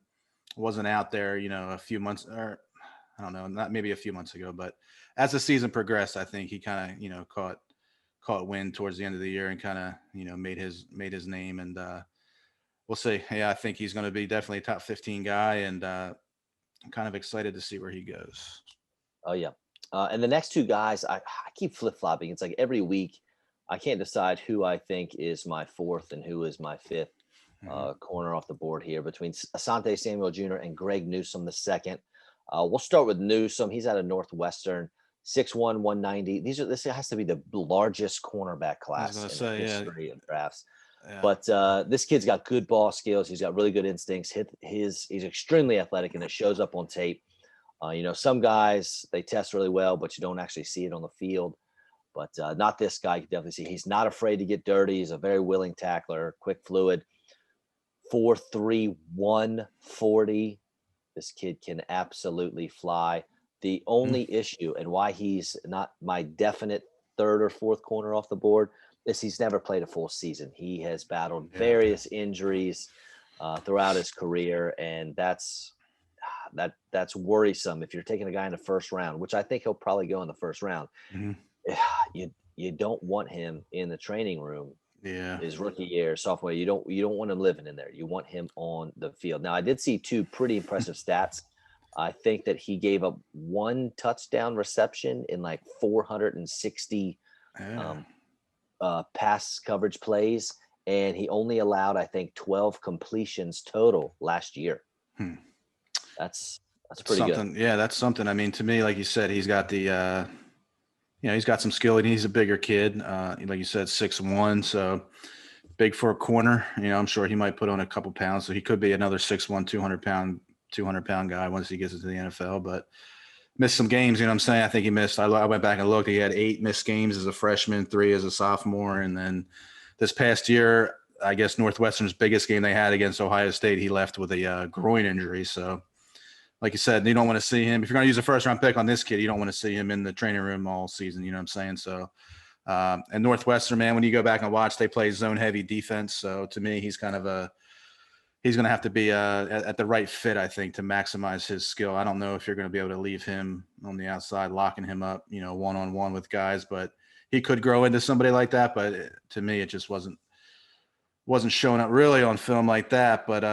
out there, a few months, or I don't know, not maybe a few months ago, but as the season progressed, I think he kind of, caught wind towards the end of the year and kind of, made his name. And we'll see. Yeah, I think he's going to be definitely a top 15 guy, and I'm kind of excited to see where he goes. Oh yeah. And the next two guys, I keep flip-flopping. It's like every week I can't decide who I think is my fourth and who is my fifth corner off the board here between Asante Samuel Jr. and Greg Newsome the second. We'll start with Newsome. He's out of Northwestern, 6'1", 190. This has to be the largest cornerback class in the history of drafts. Yeah. But this kid's got good ball skills. He's got really good instincts. He's extremely athletic, and it shows up on tape. Some guys, they test really well, but you don't actually see it on the field. But not this guy. You can definitely see he's not afraid to get dirty. He's a very willing tackler, quick, fluid. 4.3 140. This kid can absolutely fly. The only issue and why he's not my definite third or fourth corner off the board is he's never played a full season. He has battled various injuries throughout his career, and that's worrisome if you're taking a guy in the first round, which I think he'll probably go in the first round. You don't want him in the training room. Yeah, his rookie year, sophomore year, you don't want him living in there. You want him on the field. Now, I did see two pretty impressive stats. I think that he gave up one touchdown reception in like 460 pass coverage plays, and he only allowed, I think, 12 completions total last year. Hmm. That's that's That's pretty good. something. Yeah, that's something. I mean, to me, like you said, he's got the he's got some skill, and he's a bigger kid. Like you said, 6'1", so big for a corner. I'm sure he might put on a couple pounds, so he could be another 6'1", 200 pound guy once he gets into the NFL. But missed some games. What I'm saying? I think he missed. I went back and looked. He had 8 missed games as a freshman, 3 as a sophomore, and then this past year, I guess Northwestern's biggest game they had against Ohio State, he left with a groin injury. So, like you said, you don't want to see him. If you're going to use a first round pick on this kid, you don't want to see him in the training room all season. You know what I'm saying? So, and Northwestern, man, when you go back and watch, they play zone heavy defense. So to me, he's kind of he's going to have to be at the right fit, I think, to maximize his skill. I don't know if you're going to be able to leave him on the outside, locking him up, one-on-one with guys, but he could grow into somebody like that. But to me, it just wasn't showing up really on film like that. But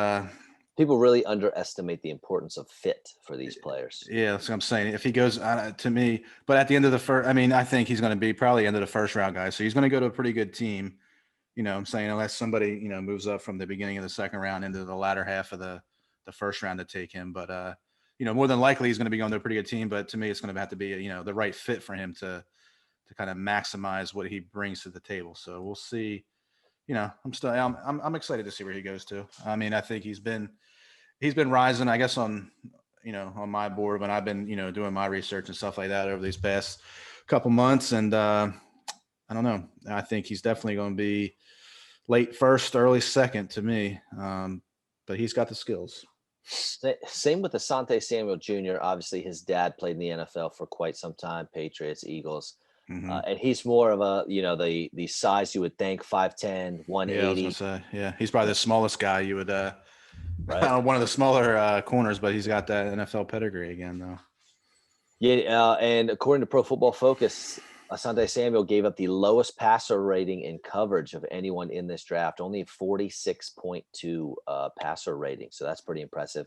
People really underestimate the importance of fit for these players. yeah, that's what I'm saying. If he goes to me, but at the end of the first, I mean, I think he's going to be probably end of the first round guy. So he's going to go to a pretty good team. I'm saying, unless somebody, moves up from the beginning of the second round into the latter half of the first round to take him. But, more than likely he's going to be going to a pretty good team. But to me, it's going to have to be, the right fit for him to kind of maximize what he brings to the table. So we'll see. I'm excited to see where he goes to. I mean, I think he's been rising, I guess, on my board when I've been, doing my research and stuff like that over these past couple months. And I don't know. I think he's definitely going to be late first, early second to me. But he's got the skills. Same with Asante Samuel Jr. Obviously, his dad played in the NFL for quite some time, Patriots, Eagles. Mm-hmm. And he's more of a, the size you would think, 5'10", Yeah, I was 180. gonna say, yeah, he's probably the smallest guy you would, Right? one of the smaller corners, but he's got that NFL pedigree again, though. Yeah, and according to Pro Football Focus, Asante Samuel gave up the lowest passer rating in coverage of anyone in this draft, only 46.2 passer rating. So that's pretty impressive.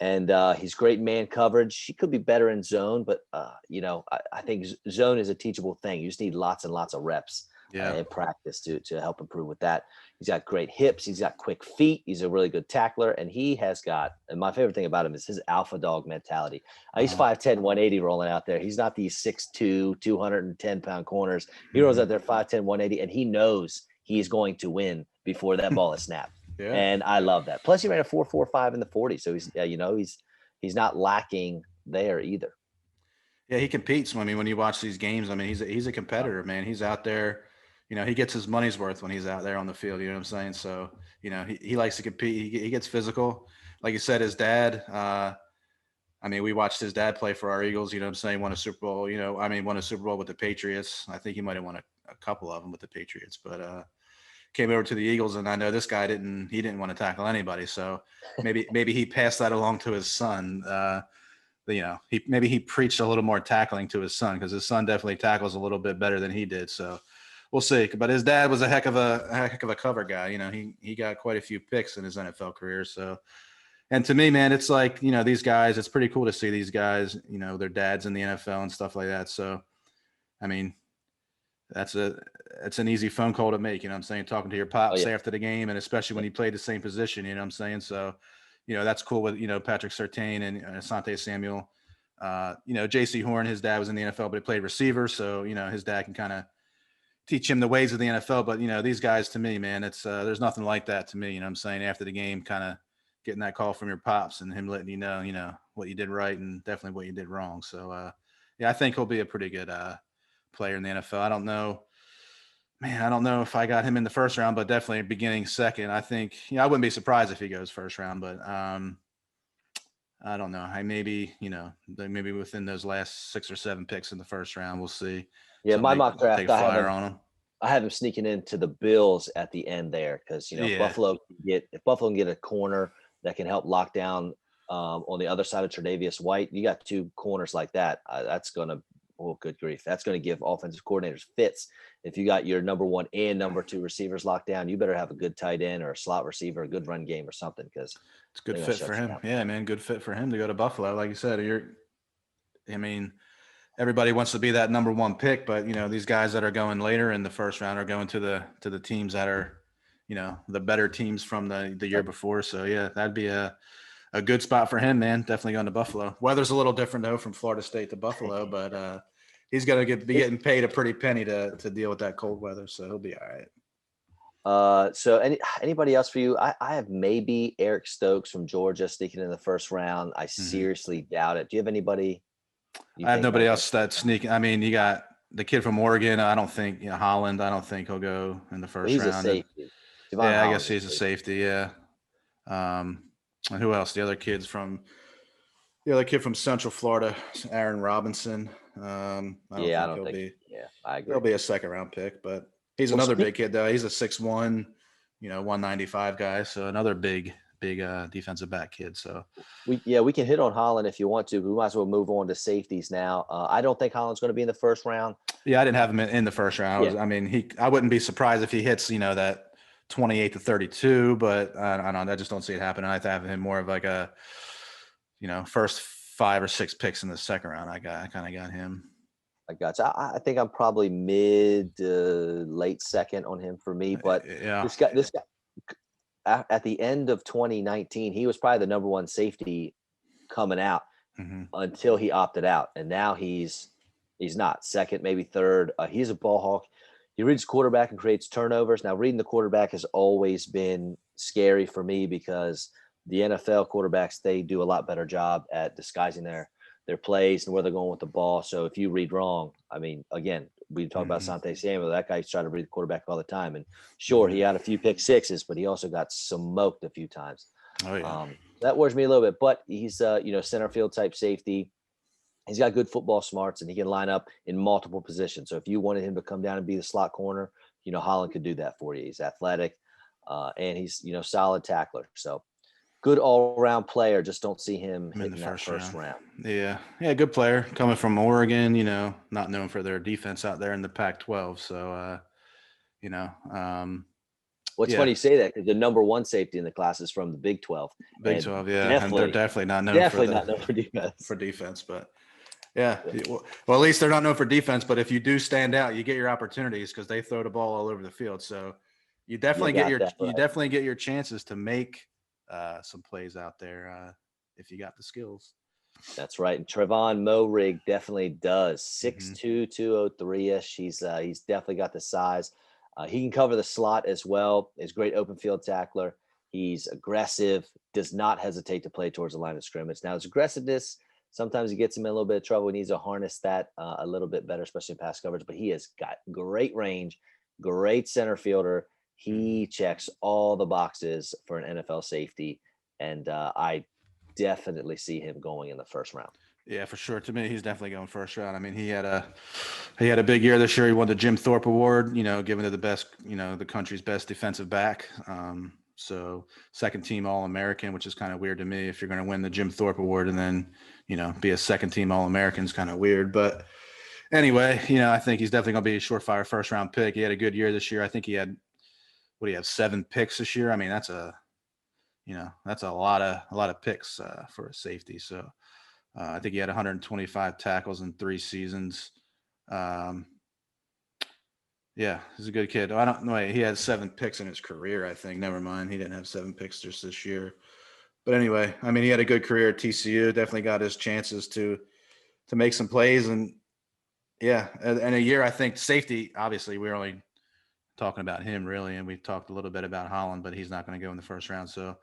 And he's great in man coverage. He could be better in zone, but I think zone is a teachable thing. You just need lots and lots of reps Yeah. in practice to help improve with that. He's got great hips. He's got quick feet. He's a really good tackler, and he has got. And my favorite thing about him is his alpha dog mentality. He's 5'10", 180 rolling out there. He's not these 6'2", 210-pound corners. He rolls out there 5'10", 180, and he knows he's going to win before that ball is snapped. Yeah. And I love that. Plus, he ran a 4.45 in the 40, so he's not lacking there either. Yeah, he competes. I mean, when you watch these games, I mean, he's a competitor, man. He's out there. He gets his money's worth when he's out there on the field. You know what I'm saying? So, he likes to compete. He gets physical. Like you said, his dad. I mean, we watched his dad play for our Eagles. You know what I'm saying? Won a Super Bowl. Won a Super Bowl with the Patriots. I think he might have won a couple of them with the Patriots, but came over to the Eagles, and I know this guy didn't want to tackle anybody. So maybe he passed that along to his son. He preached a little more tackling to his son, because his son definitely tackles a little bit better than he did. So we'll see. But his dad was a heck of a cover guy. He got quite a few picks in his NFL career. So, and to me, man, it's like, these guys, it's pretty cool to see these guys, their dads in the NFL and stuff like that. So, I mean, it's an easy phone call to make, what I'm saying, talking to your Oh pops yeah, after the game, and especially when yeah, he played the same position, what I'm saying? So, that's cool with, Patrick Surtain and Asante Samuel. JC Horn, his dad was in the NFL, but he played receiver. So, his dad can kind of teach him the ways of the NFL. But, these guys, to me, man, it's there's nothing like that to me. I'm saying, after the game, kind of getting that call from your pops and him letting what you did right and definitely what you did wrong. So, yeah, I think he'll be a pretty good player in the NFL. I don't know. Man, I don't know if I got him in the first round, but definitely beginning second. I think, I wouldn't be surprised if he goes first round, but I don't know. Maybe within those last 6 or 7 picks in the first round, we'll see. yeah. My Somebody mock take draft, a flyer on him. I have him sneaking into the Bills at the end there, because Yeah. if Buffalo can get a corner that can help lock down on the other side of Tre'Davious White, you got 2 corners like that. That's gonna, oh good grief, that's gonna give offensive coordinators fits. If you got your number 1 and number 2 receivers locked down, you better have a good tight end or a slot receiver, a good run game or something, because It's a good they're gonna fit for shut you him. down. Yeah, man. Good fit for him to go to Buffalo. Like you said, I mean, everybody wants to be that number 1 pick, but these guys that are going later in the first round are going to the teams that are, the better teams from the year before. So yeah, that'd be a good spot for him, man. Definitely going to Buffalo. Weather's a little different though from Florida State to Buffalo, but he's going to be getting paid a pretty penny to deal with that cold weather, so he'll be all right. So anybody else for you? I have maybe Eric Stokes from Georgia sneaking in the first round. I seriously doubt it. Do you have anybody? I have nobody else that's sneaking. I mean, you got the kid from Oregon. I don't think Holland. I don't think he'll go in the first He's a round. And safety. Javon yeah, I guess Holland's a he's a safety. safety. Yeah. And who else? The other kid from Central Florida, Aaron Robinson. I don't Yeah, I think don't think. Yeah, I he'll agree. be a second round pick, but he's Well, another big kid though. He's a 6'1", 195 guy. So another big defensive back kid. So we can hit on Holland if you want to. But we might as well move on to safeties now. I don't think Holland's going to be in the first round. yeah, I didn't have him in the first round. Yeah. I wouldn't be surprised if he hits, that 28 to 32, but I don't. I just don't see it happening. I have him more of like a, first 5 or 6 picks in the second round. I kind of got him. I got you. I think I'm probably mid late second on him for me. But Yeah, this guy at the end of 2019, he was probably the number one safety coming out until he opted out, and now he's not second, maybe third. He's a ball hawk. He reads quarterback and creates turnovers. Now, reading the quarterback has always been scary for me because the NFL quarterbacks, they do a lot better job at disguising their plays and where they're going with the ball. So if you read wrong, I mean, again, we talk about Sante Samuel. That guy's trying to read the quarterback all the time. And sure, he had a few pick sixes, but he also got smoked a few times. Oh yeah. That worries me a little bit. But he's center field type safety. He's got good football smarts, and he can line up in multiple positions. So if you wanted him to come down and be the slot corner, Holland could do that for you. He's athletic, and he's solid tackler. So good all-around player. Just don't see him hitting that first round. Yeah, good player coming from Oregon. Not known for their defense out there in the Pac-12. So, What's funny you say that, because the number one safety in the class is from the Big 12. Big 12, yeah, and they're definitely not known for defense. For defense, but yeah. Well, at least they're not known for defense. But if you do stand out, you get your opportunities because they throw the ball all over the field. So you definitely get your chances to make some plays out there if you got the skills. That's right. And Trevon Moehrig definitely does. 6'2", 203-ish. He's definitely got the size. He can cover the slot as well. He's a great open field tackler. He's aggressive, does not hesitate to play towards the line of scrimmage. Now, his aggressiveness, sometimes he gets him in a little bit of trouble. He needs to harness that a little bit better, especially in pass coverage. But he has got great range, great center fielder. He checks all the boxes for an NFL safety, and I definitely see him going in the first round. Yeah, for sure. To me, he's definitely going first round. I mean, he had a big year this year. He won the Jim Thorpe Award, given to the best, the country's best defensive back. So second team All-American, which is kind of weird to me. If you're going to win the Jim Thorpe Award and then, be a second team All-American is kind of weird. But anyway, I think he's definitely going to be a surefire first round pick. He had a good year this year. I think he had 7 picks this year. I mean, that's a lot of picks for a safety. So I think he had 125 tackles in 3 seasons. Yeah, he's a good kid. I don't know. He had 7 picks in his career, I think. Never mind. He didn't have 7 picks just this year. But anyway, I mean, he had a good career at TCU. Definitely got his chances to make some plays. And yeah, and a year, I think safety, obviously, we're only talking about him really. And we talked a little bit about Holland, but he's not going to go in the first round. So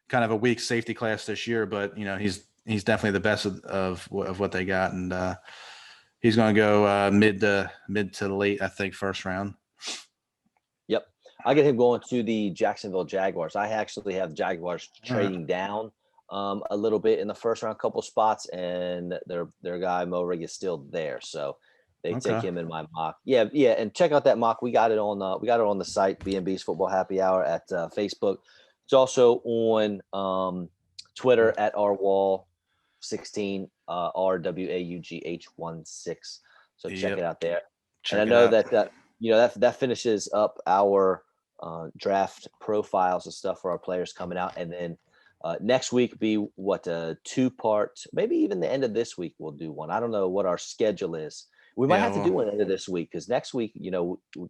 kind of a weak safety class this year, but he's definitely the best of what they got. And he's going to go mid to late, I think, first round. Yep. I get him going to the Jacksonville Jaguars. I actually have Jaguars trading down a little bit in the first round, couple spots, and their guy Moehrig is still there. So they take him in my mock. Yeah. And check out that mock. We got it on the site, B&B's Football Happy Hour at Facebook. It's also on Twitter at rwall16, RWAUGH16. So check it out there. And I know that finishes up our draft profiles and stuff for our players coming out. And then next week be a 2-part, maybe even the end of this week we'll do one. I don't know what our schedule is. We might Yeah, have to well, do one into this week because next week,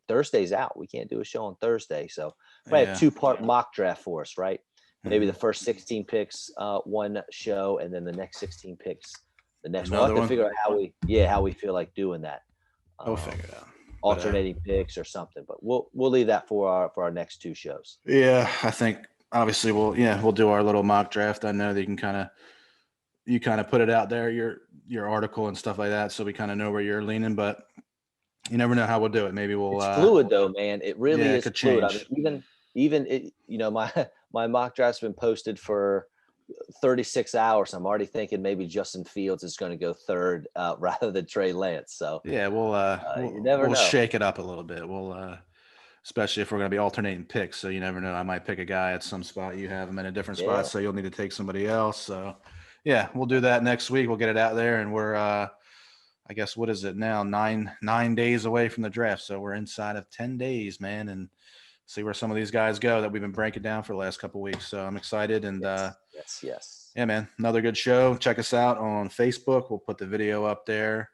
Thursday's out. We can't do a show on Thursday. So we have yeah, two-part mock draft for us, right? Maybe the mhm. first 16 picks, one show, and then the next 16 picks, the next one. We'll have Another to one. figure out how we feel like doing that. I'll figure it out. But Alternating picks or something. But we'll leave that for our next two shows. yeah, I think obviously we'll do our little mock draft. I know that you kind of put it out there, your article and stuff like that, so we kind of know where you're leaning. But you never know how we'll do it. Maybe we'll It's fluid though, man. It yeah, really it is could fluid. I mean, change. even it, my my mock draft's been posted for 36 hours. I'm already thinking maybe Justin Fields is going to go third rather than Trey Lance. So Yeah, you never we'll know. shake it up a little bit. We'll especially if we're going to be alternating picks. So you never know. I might pick a guy at some spot. You have him in a different spot, Yeah, so you'll need to take somebody else. So yeah, we'll do that next week. We'll get it out there, and we're I guess what is it now? Nine days away from the draft. So we're inside of 10 days, man, and see where some of these guys go that we've been breaking down for the last couple of weeks. So I'm excited, and yes. yeah, man, another good show. Check us out on Facebook. We'll put the video up there,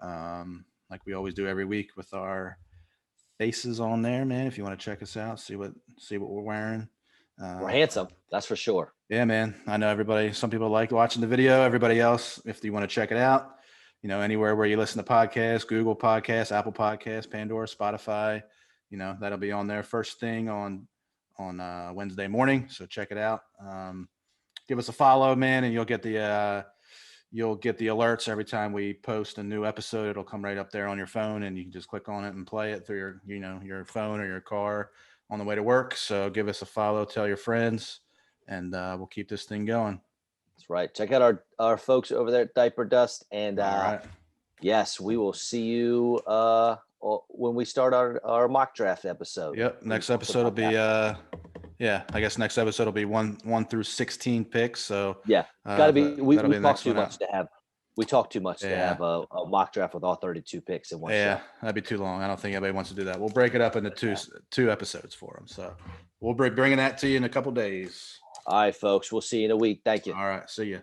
like we always do every week with our faces on there, man. If you want to check us out, see what we're wearing. We're Uh, handsome, that's for sure. yeah, man. I know everybody. Some people like watching the video. Everybody else, if you want to check it out, anywhere where you listen to podcasts, Google Podcasts, Apple Podcasts, Pandora, Spotify, that'll be on there first thing on Wednesday morning. So check it out. Give us a follow, man, and you'll get the alerts every time we post a new episode. It'll come right up there on your phone, and you can just click on it and play it through your phone or your car on the way to work. So give us a follow, tell your friends, and we'll keep this thing going. That's right. Check out our folks over there at Diaper Dust, and All right. yes, we will see you when we start our mock draft episode. Yep. We Next talked episode will about be that. yeah. I guess next episode will be one through 16 picks. So Yeah, gotta be. that'll We be the talk next too one out. much to have. We talk too much to Yeah. have a mock draft with all 32 picks in one Yeah, show. that'd be too long. I don't think anybody wants to do that. We'll break it up into two episodes for them. So we'll be bringing that to you in a couple days. All right, folks. We'll see you in a week. Thank you. All right. See you.